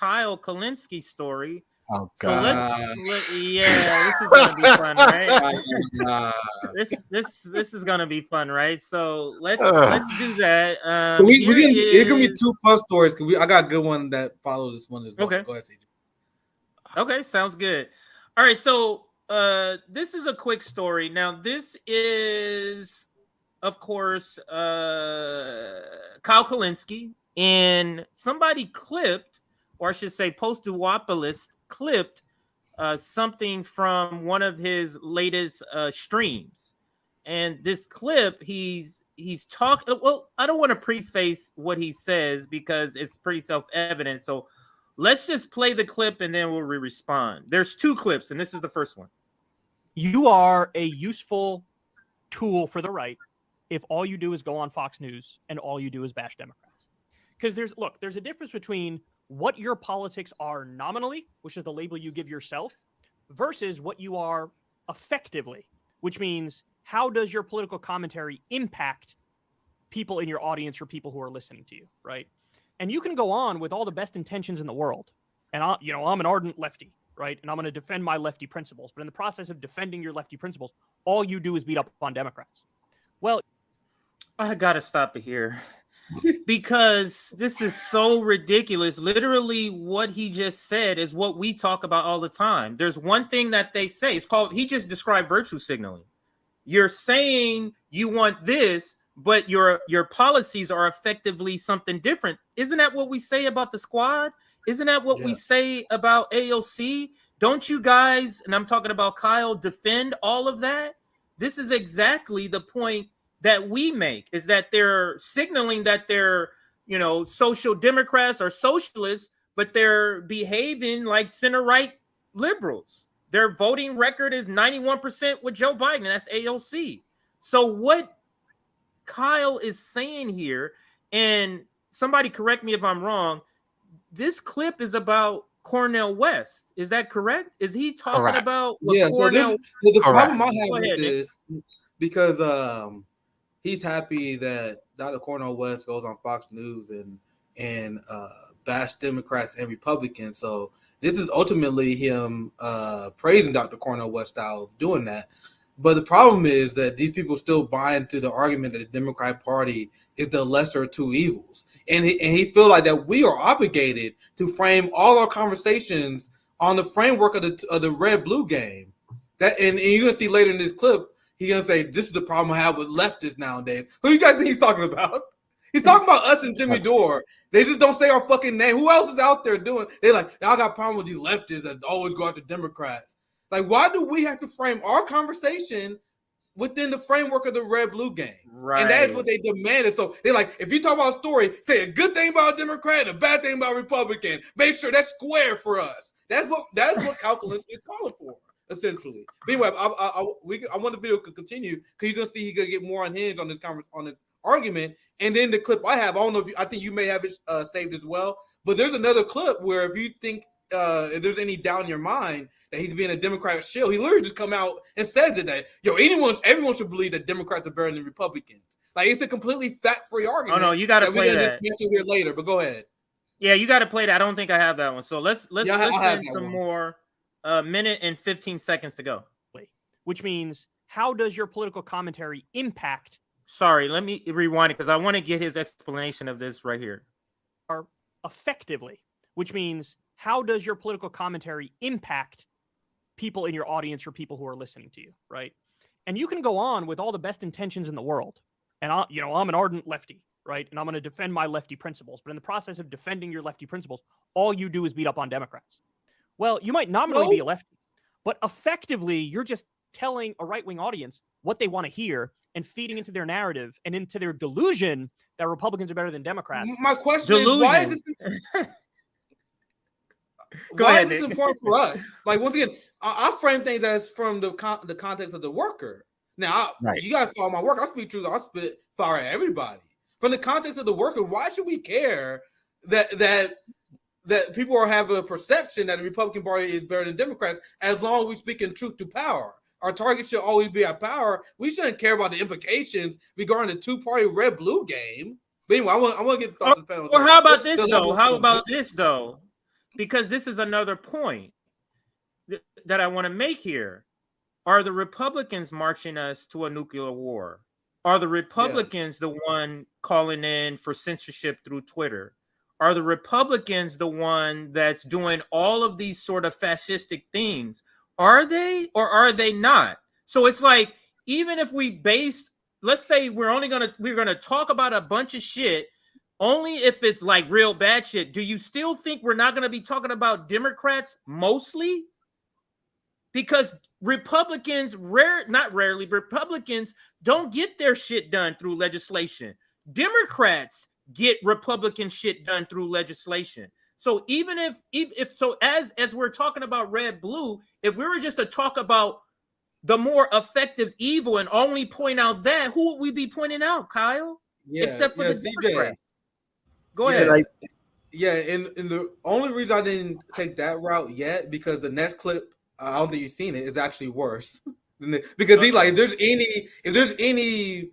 Kyle Kulinski story. Oh So God! this is gonna be fun, right? This is gonna be fun, right? So let's do that. It can be two fun stories because I got a good one that follows this one as well. Okay. Go ahead, CJ. Okay, sounds good. All right, so this is a quick story. Now, this is, of course, Kyle Kulinski, and somebody clipped, or I should say, Post-Duopolis clipped something from one of his latest streams. And this clip, he's talking. Well, I don't want to preface what he says because it's pretty self-evident. So let's just play the clip and then we'll respond. There's two clips, and this is the first one. You are a useful tool for the right if all you do is go on Fox News and all you do is bash Democrats. Because there's a difference between what your politics are nominally, which is the label you give yourself, versus what you are effectively, which means how does your political commentary impact people in your audience or people who are listening to you, right? And you can go on with all the best intentions in the world. And I'm an ardent lefty, right? And I'm going to defend my lefty principles. But in the process of defending your lefty principles, all you do is beat up on Democrats. Well, I got to stop it here because this is so ridiculous. Literally what he just said is what we talk about all the time. There's one thing that they say. He just described virtue signaling. You're saying you want this, but your policies are effectively something different. Isn't that what we say about the squad? Isn't that what we say about AOC? Don't you guys, and I'm talking about Kyle, defend all of that? This is exactly the point that we make, is that they're signaling that they're, social democrats or socialists, but they're behaving like center-right liberals. Their voting record is 91% with Joe Biden, and that's AOC. So what Kyle is saying here, and somebody correct me if I'm wrong, this clip is about Cornel West. Is that correct? Is he talking about what Cornel? So the problem I have with this, because he's happy that Dr. Cornel West goes on Fox News and bash Democrats and Republicans. So this is ultimately him praising Dr. Cornel West style of doing that. But the problem is that these people still buy into the argument that the Democratic Party is the lesser of two evils. And he feel like that we are obligated to frame all our conversations on the framework of the red-blue game. And you're going to see later in this clip, he's going to say, this is the problem I have with leftists nowadays. Who you guys think he's talking about? He's talking about us and Jimmy Dore. They just don't say our fucking name. Who else is out there doing? They're like, I got a problem with these leftists that always go after Democrats. Like, why do we have to frame our conversation within the framework of the red-blue game? Right. And that's what they demanded. So they're like, if you talk about a story, say a good thing about a Democrat, a bad thing about a Republican. Make sure that's square for us. That's what Kyle Kulinski is calling for, essentially. But anyway, I want the video to continue because you're gonna see he's gonna get more unhinged on this argument. And then the clip I have, I think you may have it saved as well. But there's another clip where if you think if there's any doubt in your mind that he's being a Democratic shill, he literally just come out and says it that everyone should believe that Democrats are better than Republicans. Like, it's a completely fact-free argument. Oh no, you got to play that. We'll hear later, but go ahead. Yeah, you got to play that. I don't think I have that one. So let's listen some more. Minute and 15 seconds to go. Which means, how does your political commentary impact? Sorry, let me rewind it because I want to get his explanation of this right here. Effectively, which means, how does your political commentary impact people in your audience or people who are listening to you, right? And you can go on with all the best intentions in the world. And I'm an ardent lefty, right? And I'm going to defend my lefty principles. But in the process of defending your lefty principles, all you do is beat up on Democrats. Well, you might nominally be a lefty, but effectively, you're just telling a right-wing audience what they want to hear and feeding into their narrative and into their delusion that Republicans are better than Democrats. My question is, why is this... Why is this important for us? Like, once again, I frame things as from the context of the worker. Now, you got to follow my work. I speak truth. I spit fire at everybody. From the context of the worker, why should we care that people have a perception that the Republican Party is better than Democrats as long as we speak in truth to power? Our target should always be at power. We shouldn't care about the implications regarding the two-party red-blue game. But anyway, I want to get the thoughts of the panel. Well, how about this, though? because this is another point that I want to make here. Are the Republicans marching us to a nuclear war? Are the Republicans the one calling in for censorship through Twitter? Are the Republicans the one that's doing all of these sort of fascistic things? Are they or are they not? So it's like, even if we base, let's say we're gonna talk about a bunch of shit only if it's like real bad shit. Do you still think we're not gonna be talking about Democrats mostly? Because Republicans Republicans don't get their shit done through legislation. Democrats get Republican shit done through legislation. So even if so, as we're talking about red blue, if we were just to talk about the more effective evil and only point out that, who would we be pointing out, Kyle? Except for the Democrats. Go ahead. And the only reason I didn't take that route yet, because the next clip, I don't think you've seen it, is actually worse. Because he's like, if there's any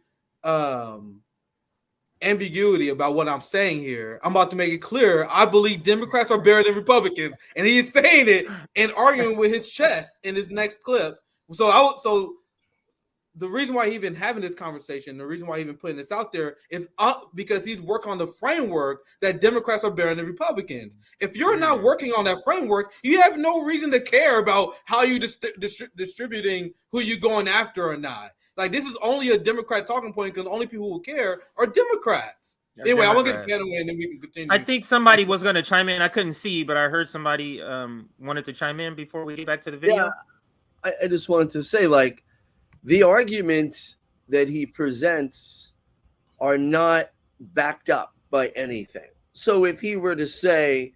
ambiguity about what I'm saying here, I'm about to make it clear. I believe Democrats are better than Republicans, and he's saying it and arguing with his chest in his next clip. So the reason why he's even having this conversation, the reason why he's even putting this out there is because he's working on the framework that Democrats are better than Republicans. If you're not working on that framework, you have no reason to care about how you distributing who you're going after or not. Like, this is only a Democrat talking point because the only people who care are Democrats. Anyway, I want to get the away and then we can continue. I think somebody was going to chime in. I couldn't see, but I heard somebody wanted to chime in before we get back to the video. Yeah, I just wanted to say, like, the arguments that he presents are not backed up by anything. So if he were to say,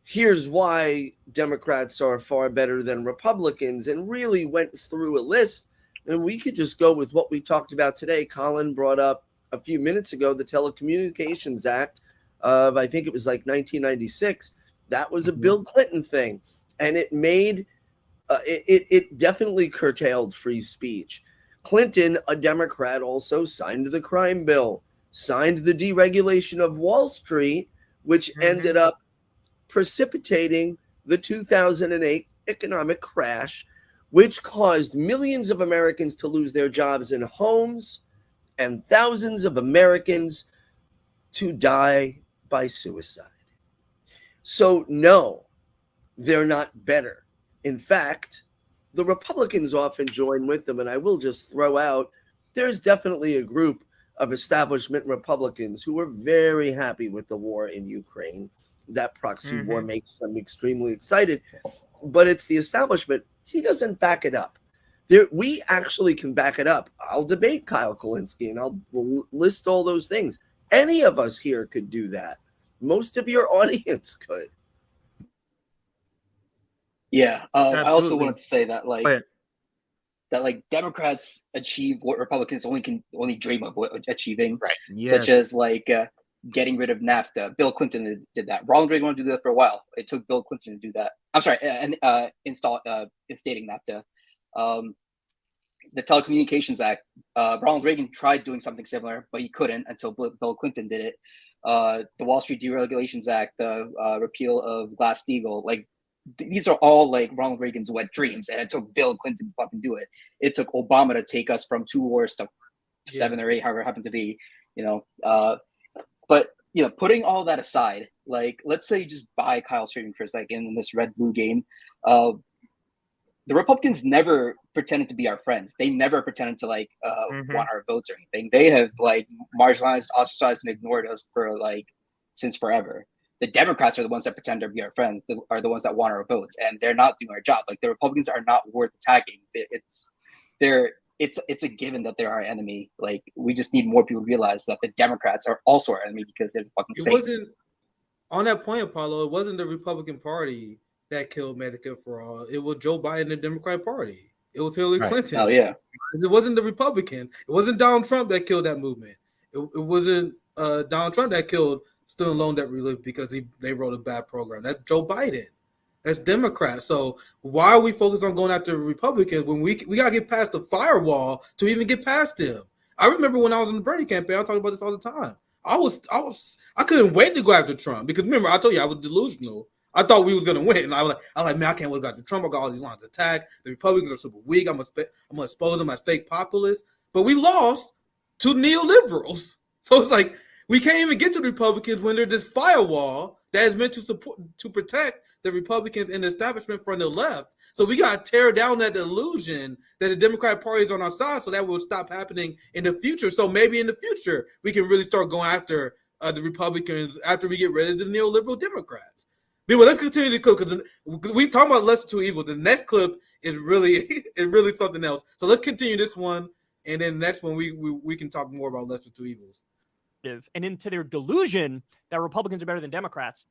here's why Democrats are far better than Republicans, and really went through a list, and we could just go with what we talked about today. Colin brought up a few minutes ago the Telecommunications Act of, I think it was like 1996. That was a Bill Clinton thing, and it made it definitely curtailed free speech. Clinton, a Democrat, also signed the crime bill, signed the deregulation of Wall Street, which ended up precipitating the 2008 economic crash, which caused millions of Americans to lose their jobs and homes and thousands of Americans to die by suicide. So no, they're not better. In fact, the Republicans often join with them, and I will just throw out, there's definitely a group of establishment Republicans who are very happy with the war in Ukraine. That proxy war makes them extremely excited, but it's the establishment. He doesn't back it up. We actually can back it up. I'll debate Kyle Kulinski, and I'll list all those things. Any of us here could do that. Most of your audience could. Yeah, I also wanted to say that Democrats achieve what Republicans only dream of achieving, right? Yes. Such as getting rid of NAFTA. Bill Clinton did that. Ronald Reagan wanted to do that for a while. It took Bill Clinton to do that. I'm sorry, instating NAFTA. The Telecommunications Act. Ronald Reagan tried doing something similar, but he couldn't until Bill Clinton did it. The Wall Street Deregulations Act, the repeal of Glass-Steagall, these are all Ronald Reagan's wet dreams, and it took Bill Clinton to fucking do it. It took Obama to take us from 2 wars to 7 or 8, however it happened to be, But putting all that aside, let's say you just buy Kyle's trading interest, in this red-blue game. The Republicans never pretended to be our friends. They never pretended to want our votes or anything. They have marginalized, ostracized, and ignored us for since forever. The Democrats are the ones that pretend to be our friends, are the ones that want our votes, and they're not doing our job. The Republicans are not worth attacking. It's a given that they're our enemy. We just need more people to realize that the Democrats are also our enemy because they're fucking safe. It wasn't, on that point, Apollo, it wasn't the Republican Party that killed Medicare for All. It was Joe Biden, the Democratic Party. It was Hillary Clinton. Oh, yeah. It wasn't the Republican. It wasn't Donald Trump that killed that movement. It wasn't Donald Trump that killed student loan debt relief because they wrote a bad program. That's Joe Biden. That's Democrats. So why are we focused on going after Republicans when we got to get past the firewall to even get past them? I remember when I was in the Bernie campaign, I talk about this all the time. I couldn't wait to go after Trump because remember I told you I was delusional. I thought we was gonna win. And I was like, man, I can't wait got the Trump. I got all these lines of attack. The Republicans are super weak. I'm gonna expose them as fake populists. But we lost to neoliberals. So it's like we can't even get to the Republicans when they're this firewall that is meant to protect the Republicans and the establishment from the left. So we got to tear down that illusion that the Democratic Party is on our side, so that will stop happening in the future. So maybe in the future we can really start going after the Republicans after we get rid of the neoliberal Democrats. But let's continue the clip because we talk about lesser two evils. The next clip is really something else. So let's continue this one, and then the next one we can talk more about lesser two evils. And into their delusion that Republicans are better than Democrats,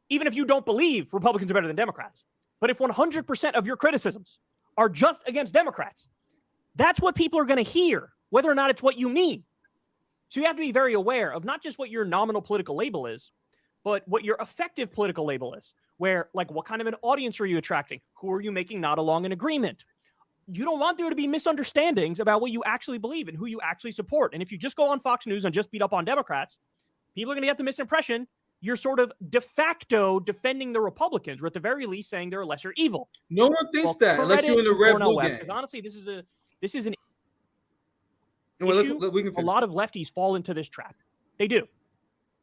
even if you don't believe Republicans are better than Democrats. But if 100% of your criticisms are just against Democrats, that's what people are going to hear, whether or not it's what you mean. So you have to be very aware of not just what your nominal political label is, but what your effective political label is, where, like, what kind of an audience are you attracting? Who are you making not along an agreement? You don't want there to be misunderstandings about what you actually believe and who you actually support. And if you just go on Fox News and just beat up on Democrats, people are going to get the misimpression you're sort of de facto defending the Republicans, or at the very least saying they're a lesser evil. No one thinks that unless you're in the red blue game. Because honestly, this is an well, issue. A lot of lefties fall into this trap. They do.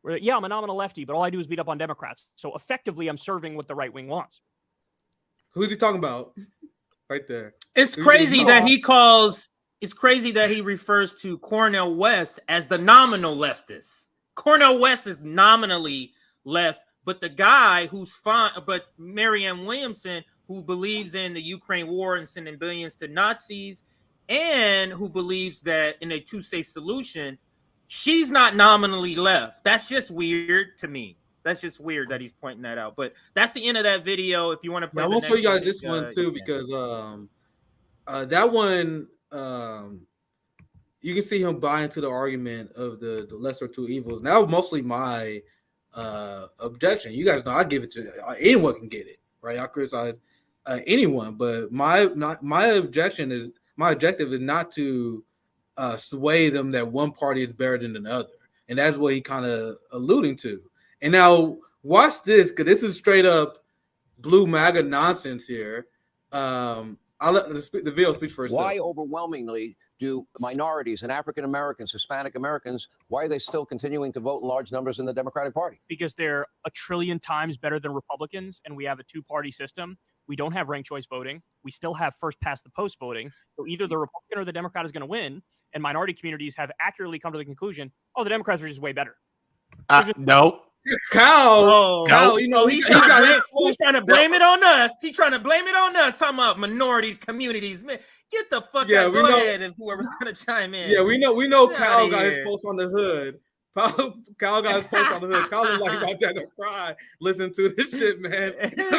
Where, yeah, I'm a nominal lefty, but all I do is beat up on Democrats. So effectively, I'm serving what the right wing wants. Who's he talking about? Right there. It's crazy that it's crazy that he refers to Cornel West as the nominal leftist. Cornel West is nominally left, but the guy who's fine, but Marianne Williamson, who believes in the Ukraine war and sending billions to Nazis, and who believes that in a two-state solution, she's not nominally left. That's just weird to me. That's just weird that he's pointing that out. But that's the end of that video. If you want to play, I'm gonna show you guys this one too, because that one you can see him buy into the argument of the lesser two evils. And that was mostly my objection. You guys know I give it to anyone can get it, right? I criticize anyone, but my objective is not to sway them that one party is better than another, and that's what he kind of alluding to. And now watch this, because this is straight up blue MAGA nonsense here. I'll let the video speak for itself. Why overwhelmingly do minorities and African Americans, Hispanic Americans, why are they still continuing to vote in large numbers in the Democratic Party? Because they're a trillion times better than Republicans, and we have a two-party system. We don't have ranked choice voting. We still have first past the post voting. So either the Republican or the Democrat is going to win, and minority communities have accurately come to the conclusion, oh, the Democrats are just way better. No. Kyle, you know, he's trying to blame it on us. He's trying to blame it on us. Talking about minority communities, man. Get the fuck out. Go ahead, and whoever's gonna chime in. Yeah, we know Kyle got his post on the hood. Kyle got his post on the hood. Kyle was like about that to cry. Listen to this shit, man.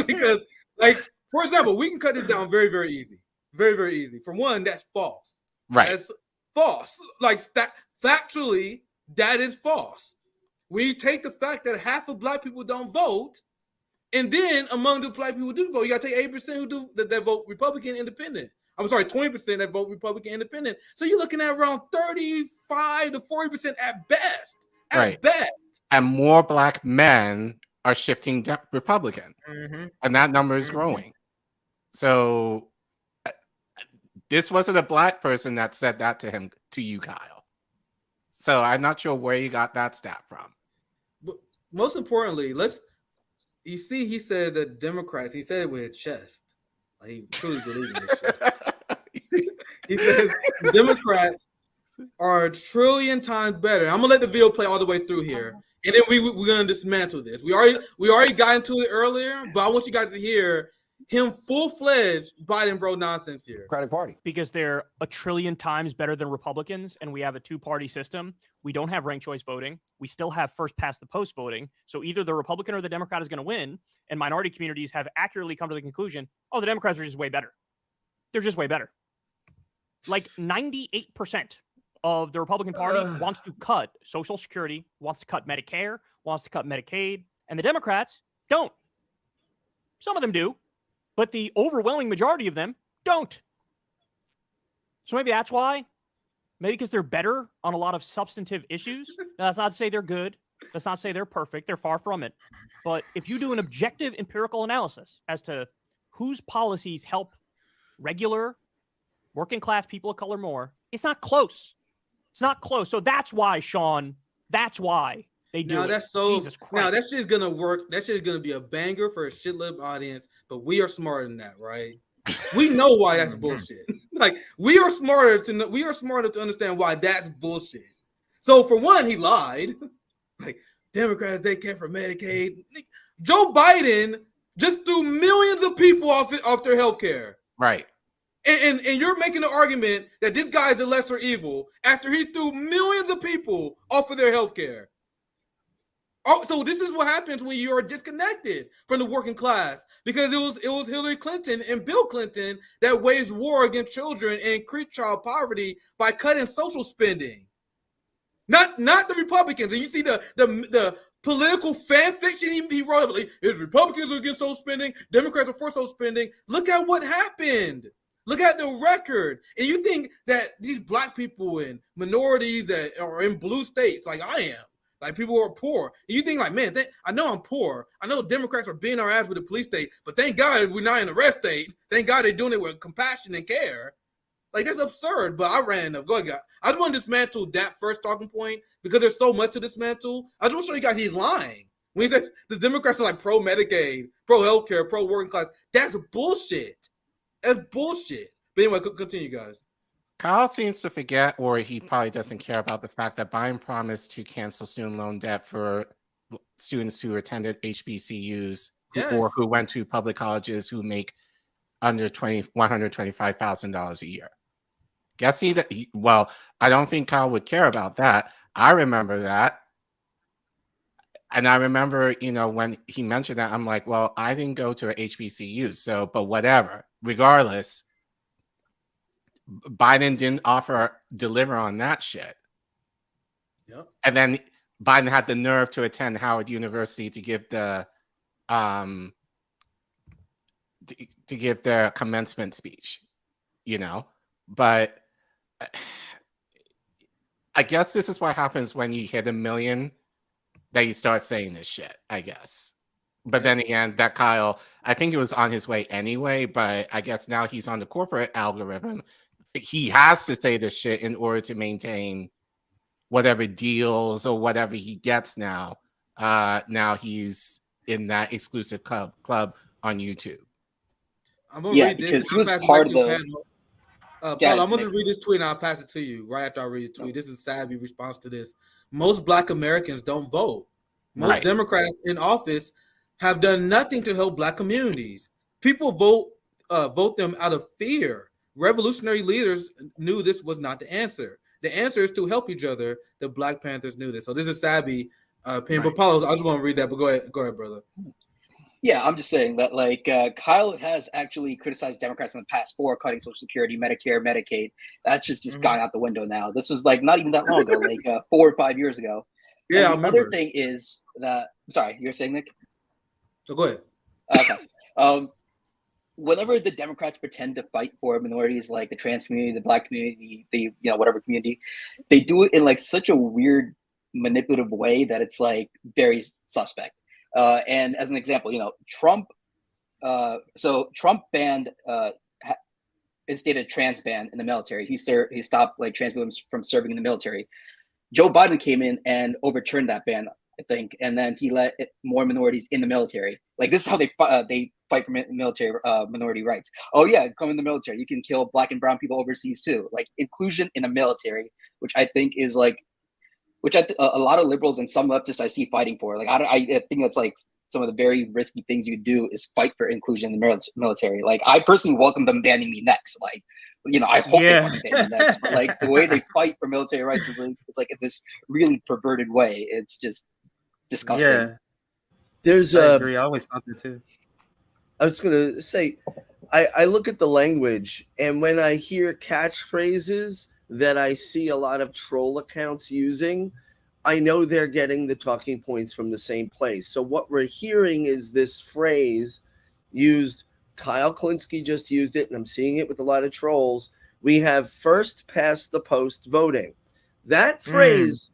Because, like, for example, we can cut this down very, very easy. Very, very easy. For one, that's false. Right. That's false. Like, factually, that is false. We take the fact that half of black people don't vote, and then among the black people who do vote, you got to take 8% who do that vote Republican Independent. I'm sorry, 20% that vote Republican Independent. So you're looking at around 35 to 40% at best. At best. And more black men are shifting Republican, and that number is growing. So this wasn't a black person that said that to you, Kyle. So I'm not sure where you got that stat from. But most importantly, you see, he said that Democrats, he said it with his chest. Like, he truly believes in this shit. He says Democrats are a trillion times better. I'm gonna let the video play all the way through here, and then we're gonna dismantle this. We already got into it earlier, but I want you guys to hear him full-fledged Biden bro nonsense here. Democratic Party. Because they're a trillion times better than Republicans, and we have a two-party system. We don't have ranked choice voting. We still have first past the post voting. So either the Republican or the Democrat is going to win, and minority communities have accurately come to the conclusion, oh, the Democrats are just way better. They're just way better. Like 98% of the Republican Party wants to cut Social Security, wants to cut Medicare, wants to cut Medicaid, and the Democrats don't. Some of them do, but the overwhelming majority of them don't. So maybe that's why. Maybe because they're better on a lot of substantive issues. Now, that's not to say they're good. Let's not say they're perfect. They're far from it. But if you do an objective empirical analysis as to whose policies help regular working class people of color more, it's not close. It's not close. So that's why, Sean, that's why they do now it. that's so Jesus Christ. now that shit's gonna work. That shit's gonna be a banger for a shit-lib audience, but we are smarter than that, right? We know why that's bullshit. Like we are smarter to understand why that's bullshit. So for one, he lied. Like Democrats, they care for Medicaid. Joe Biden just threw millions of people off their health care. Right. And you're making the argument that this guy is a lesser evil after he threw millions of people off of their health care. Oh, so this is what happens when you are disconnected from the working class, because it was Hillary Clinton and Bill Clinton that waged war against children and increased child poverty by cutting social spending. Not the Republicans. And you see the political fan fiction he wrote up. Like, if Republicans are against social spending, Democrats are for social spending. Look at what happened. Look at the record. And you think that these black people and minorities that are in blue states, like I am, like people who are poor, and you think like, man, I know I'm poor. I know Democrats are beating our ass with the police state, but thank God we're not in a red state. Thank God they're doing it with compassion and care. Like, that's absurd, but I ran enough. Go ahead, guys. I just want to dismantle that first talking point because there's so much to dismantle. I just want to show you guys he's lying. When he said the Democrats are like pro-Medicaid, pro-healthcare, pro-working class, that's bullshit. That's bullshit. But anyway, continue, guys. Kyle seems to forget, or he probably doesn't care about the fact that Biden promised to cancel student loan debt for students who attended HBCUs or who went to public colleges who make under $125,000 a year. Guess well, I don't think Kyle would care about that. I remember that. And I remember, when he mentioned that, I'm like, well, I didn't go to a HBCU, so, but whatever. Regardless, Biden didn't deliver on that shit. Yep. And then Biden had the nerve to attend Howard University to give the commencement speech, But I guess this is what happens when you hit 1 million, that you start saying this shit, I guess. But then again, that Kyle, I think it was on his way anyway, but I guess now he's on the corporate algorithm. He has to say this shit in order to maintain whatever deals or whatever he gets now. Now he's in that exclusive club on YouTube. I'm gonna read this. Because he was part of the. Paul, I'm gonna read this tweet and I'll pass it to you right after I read the tweet. This is Savvy response to this. Most Black Americans don't vote. Most Democrats in office have done nothing to help Black communities. People vote them out of fear. Revolutionary leaders knew this was not the answer. The answer is to help each other. The Black Panthers knew this. So this is Savvy opinion. But Paulo, I just want to read that. But go ahead, brother. Yeah, I'm just saying that Kyle has actually criticized Democrats in the past for cutting Social Security, Medicare, Medicaid. That's just gone out the window now. This was not even that long ago, 4 or 5 years ago. Yeah, and the other thing is that, sorry, you're saying, Nick? So go ahead. Okay. Whenever the Democrats pretend to fight for minorities like the trans community, the Black community, the whatever community, they do it in such a weird, manipulative way that it's very suspect. And as an example, Trump. So Trump banned, instated a trans ban in the military. He stopped trans women from serving in the military. Joe Biden came in and overturned that ban, I think, and then he let more minorities in the military. This is how they fight for military minority rights. Oh yeah, come in the military. You can kill Black and brown people overseas too. Inclusion in the military, which I think is which a lot of liberals and some leftists I see fighting for. I think that's some of the very risky things you do is fight for inclusion in the military. I personally welcome them banning me next. I hope they want to ban me next. But the way they fight for military rights is it's in this really perverted way. It's just disgusting. Yeah. There's I agree. I always thought that too. I was gonna say, I look at the language, and when I hear catchphrases that I see a lot of troll accounts using, I know they're getting the talking points from the same place. So what we're hearing is this phrase used. Kyle Kulinski just used it, and I'm seeing it with a lot of trolls. We have first past the post voting. That phrase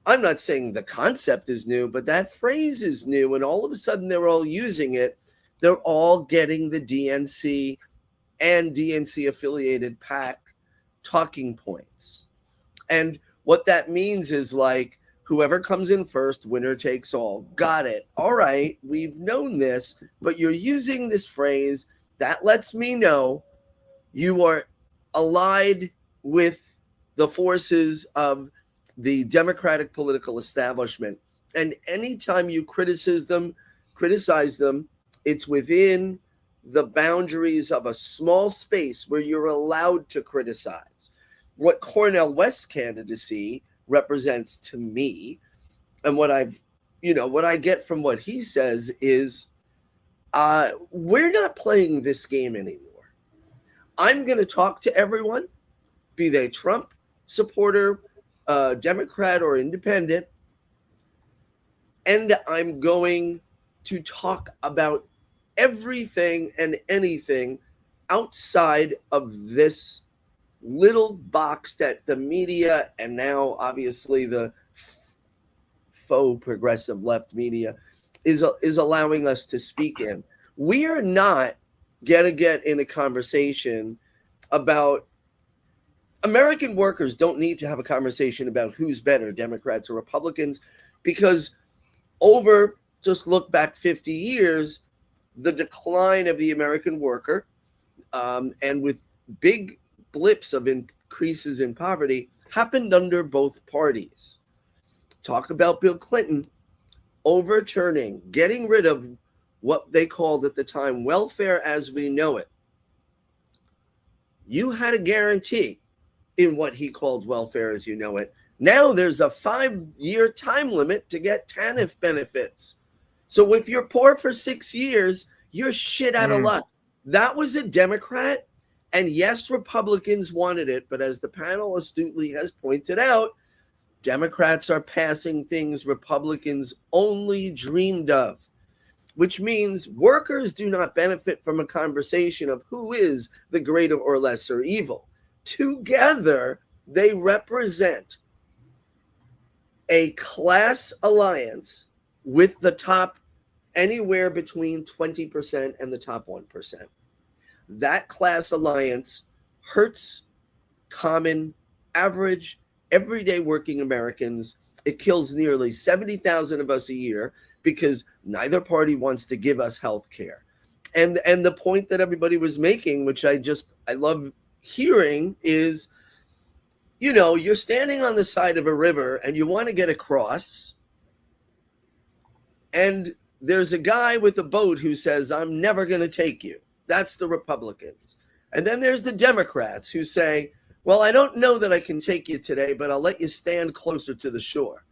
I'm not saying the concept is new, but that phrase is new, and all of a sudden they're all using it. They're all getting the DNC and DNC affiliated PAC talking points. And what that means is like, whoever comes in first, winner takes all. Got it. All right, we've known this, but you're using this phrase. That lets me know you are allied with the forces of the Democratic political establishment. And anytime you criticize them, it's within the boundaries of a small space where you're allowed to criticize. What Cornel West's candidacy represents to me, and what I get from what he says is, we're not playing this game anymore. I'm going to talk to everyone, be they Trump supporter, Democrat, or independent, and I'm going to talk about everything and anything outside of this little box that the media, and now obviously the faux progressive left media, is allowing us to speak in. We are not going to get in a conversation about American workers. Don't need to have a conversation about who's better, Democrats or Republicans, because just look back 50 years, the decline of the American worker, and with big blips of increases in poverty, happened under both parties. Talk about Bill Clinton overturning, getting rid of what they called at the time welfare as we know it. You had a guarantee in what he called welfare as you know it. Now there's a 5-year time limit to get TANF benefits. So if you're poor for 6 years, you're shit out of luck. That was a Democrat. And yes, Republicans wanted it. But as the panel astutely has pointed out, Democrats are passing things Republicans only dreamed of, which means workers do not benefit from a conversation of who is the greater or lesser evil. Together, they represent a class alliance with the top anywhere between 20% and the top 1%. That class alliance hurts common, average, everyday working Americans. It kills nearly 70,000 of us a year because neither party wants to give us health care. And the point that everybody was making, which I love hearing, is, you're standing on the side of a river and you want to get across, and there's a guy with a boat who says, I'm never going to take you. That's the Republicans. And then there's the Democrats who say, well, I don't know that I can take you today, but I'll let you stand closer to the shore.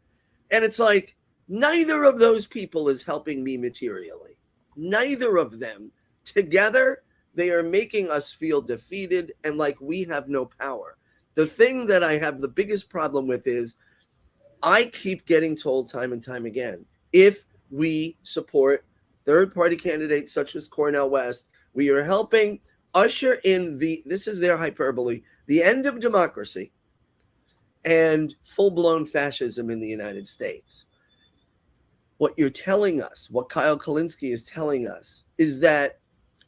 And it's like, neither of those people is helping me materially. Neither of them. Together, they are making us feel defeated and like we have no power. The thing that I have the biggest problem with is I keep getting told time and time again, if we support third-party candidates such as Cornel West, we are helping usher in this is their hyperbole, the end of democracy and full-blown fascism in the United States. What you're telling us, what Kyle Kulinski is telling us, is that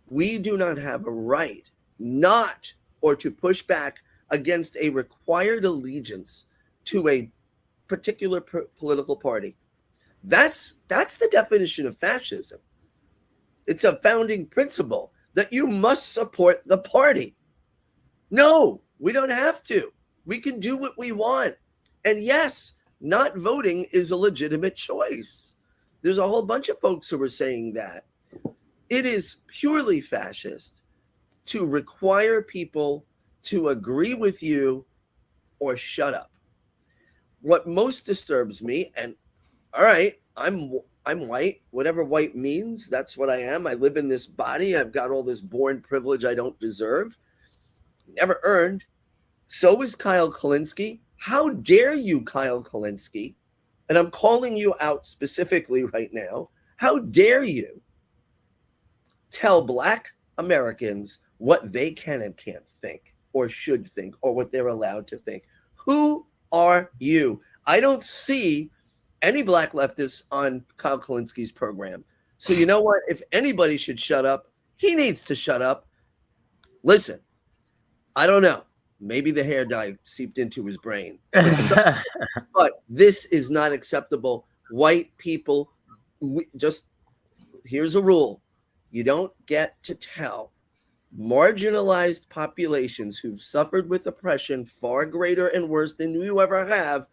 we do not have a right not or to push back against a required allegiance to a particular political party. That's the definition of fascism. It's a founding principle that you must support the party. No, we don't have to. We can do what we want. And yes, not voting is a legitimate choice. There's a whole bunch of folks who are saying that. It is purely fascist to require people to agree with you or shut up. What most disturbs me, and all right, I'm white, whatever white means, that's what I am. I live in this body. I've got all this born privilege I don't deserve, never earned. So is Kyle Kulinski. How dare you, Kyle Kulinski? And I'm calling you out specifically right now. How dare you tell Black Americans what they can and can't think or should think or what they're allowed to think? Who are you? I don't see any black leftists on Kyle Kulinski's program. So you know what? If anybody should shut up, he needs to shut up. Listen, I don't know. Maybe the hair dye seeped into his brain. But this is not acceptable. White people, here's a rule. You don't get to tell marginalized populations who've suffered with oppression far greater and worse than you ever have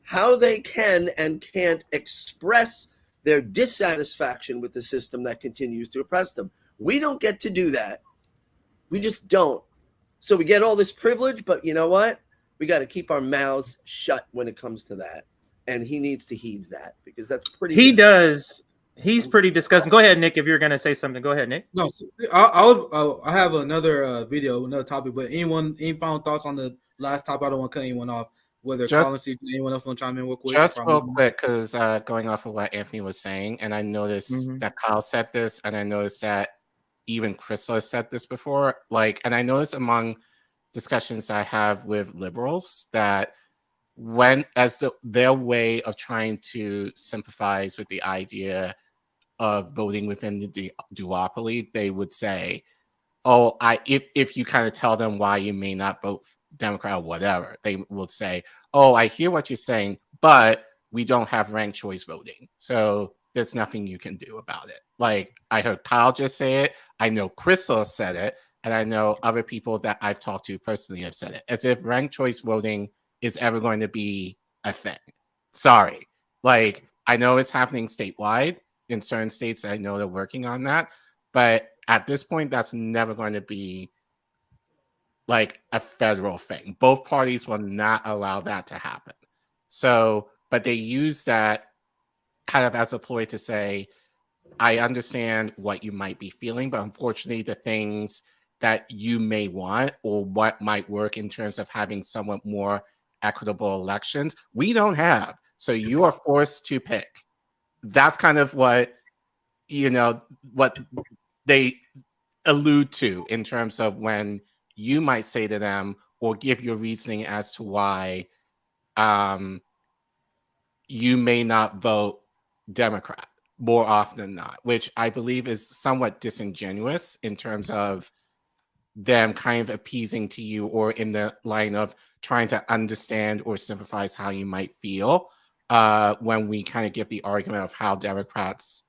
how they can and can't express their dissatisfaction with the system that continues to oppress them. We don't get to do that. We just don't. So we get all this privilege, but you know what? We got to keep our mouths shut when it comes to that. And he needs to heed that because that's pretty. He does. He's pretty disgusting. Go ahead, Nick. If you're going to say something, go ahead, Nick. No, I have another video, another topic. But any final thoughts on the last topic? I don't want to cut anyone off. Whether Colin, see if anyone else want to chime in real quick. Just real quick, because going off of what Anthony was saying, and I noticed that Kyle said this, and I noticed that even Crystal has said this before. Like, and I noticed among discussions that I have with liberals that their way of trying to sympathize with the idea of voting within the duopoly, they would say, "Oh, if you kind of tell them why you may not vote Democrat or whatever, they will say, oh, I hear what you're saying, but we don't have ranked choice voting, so there's nothing you can do about it." Like, I heard Kyle just say it, I know Crystal said it, and I know other people that I've talked to personally have said it, as if ranked choice voting is ever going to be a thing. Sorry. Like, I know it's happening statewide in certain states. I know they're working on that, but at this point, that's never going to be like a federal thing. Both parties will not allow that to happen. So, but they use that kind of as a ploy to say, I understand what you might be feeling, but unfortunately the things that you may want or what might work in terms of having somewhat more equitable elections, we don't have. So you are forced to pick. That's kind of what, what they allude to in terms of when you might say to them or give your reasoning as to why you may not vote Democrat more often than not, which I believe is somewhat disingenuous in terms of them kind of appeasing to you or in the line of trying to understand or sympathize how you might feel when we kind of give the argument of how Democrats,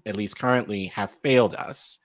at least currently, have failed us